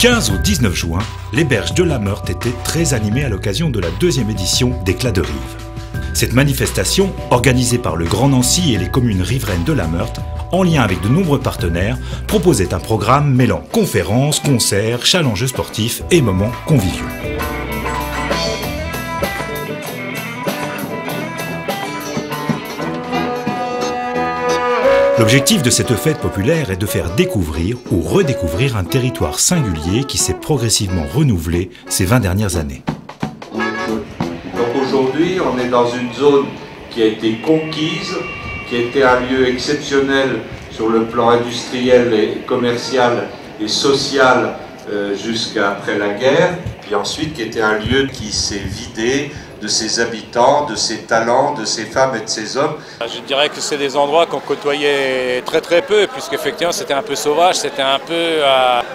15 au 19 juin, les berges de la Meurthe étaient très animées à l'occasion de la 2e édition d'Éclats de Rive. Cette manifestation, organisée par le Grand Nancy et les communes riveraines de la Meurthe, en lien avec de nombreux partenaires, proposait un programme mêlant conférences, concerts, challenges sportifs et moments conviviaux. L'objectif de cette fête populaire est de faire découvrir ou redécouvrir un territoire singulier qui s'est progressivement renouvelé ces 20 dernières années. Donc aujourd'hui, on est dans une zone qui a été conquise, qui était un lieu exceptionnel sur le plan industriel et commercial et social jusqu'après la guerre, puis ensuite qui était un lieu qui s'est vidé de ses habitants, de ses talents, de ses femmes et de ses hommes. Je dirais que c'est des endroits qu'on côtoyait très peu, puisqu'effectivement c'était un peu sauvage, c'était un peu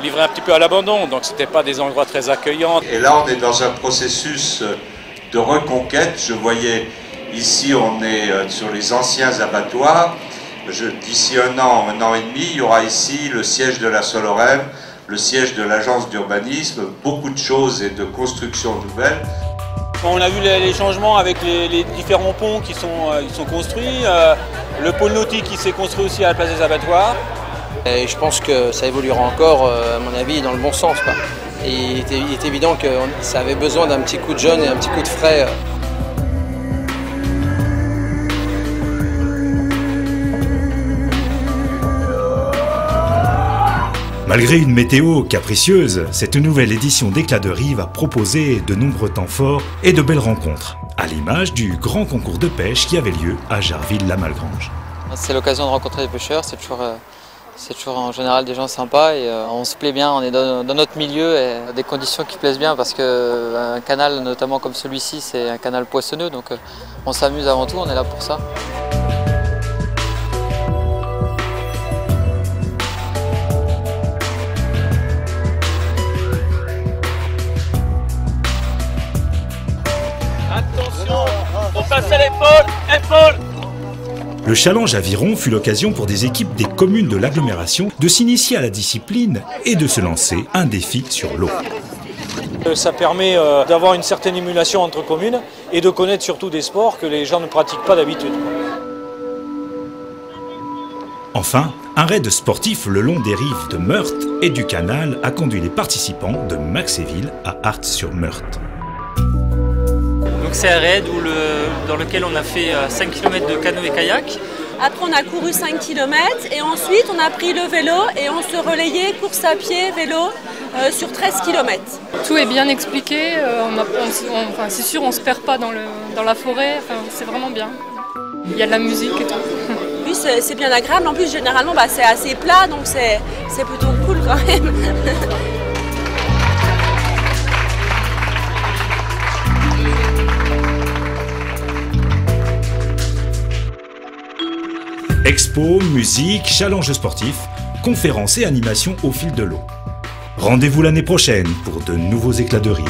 livré un petit peu à l'abandon, donc c'était pas des endroits très accueillants. Et là on est dans un processus de reconquête. Je voyais ici, on est sur les anciens abattoirs. D'ici un an et demi, il y aura ici le siège de la Solorem, le siège de l'agence d'urbanisme, beaucoup de choses et de constructions nouvelles. On a vu les changements avec les différents ponts qui sont construits, le pôle nautique qui s'est construit aussi à la place des abattoirs. Et je pense que ça évoluera encore, à mon avis, dans le bon sens, quoi. Et il est évident que ça avait besoin d'un petit coup de jeune et un petit coup de frais. Malgré une météo capricieuse, cette nouvelle édition d'Éclats de Rive a proposé de nombreux temps forts et de belles rencontres, à l'image du grand concours de pêche qui avait lieu à Jarville-la-Malgrange. C'est l'occasion de rencontrer des pêcheurs, c'est toujours en général des gens sympas et on se plaît bien, on est dans notre milieu et des conditions qui plaisent bien parce qu'un canal notamment comme celui-ci c'est un canal poissonneux donc on s'amuse avant tout, on est là pour ça. On passe à l'épaule. Le challenge aviron fut l'occasion pour des équipes des communes de l'agglomération de s'initier à la discipline et de se lancer un défi sur l'eau. Ça permet d'avoir une certaine émulation entre communes et de connaître surtout des sports que les gens ne pratiquent pas d'habitude. Enfin, un raid sportif le long des rives de Meurthe et du canal a conduit les participants de Maxéville à Arthes-sur-Meurthe. Donc c'est un raid dans lequel on a fait 5 km de canot et kayak. Après on a couru 5 km et ensuite on a pris le vélo et on se relayait course à pied, vélo sur 13 km. Tout est bien expliqué, c'est sûr on ne se perd pas dans la forêt, c'est vraiment bien. Il y a de la musique et tout. Oui, c'est bien agréable, en plus généralement c'est assez plat donc c'est plutôt cool quand même. Expo, musique, challenges sportifs, conférences et animations au fil de l'eau. Rendez-vous l'année prochaine pour de nouveaux éclats de rive.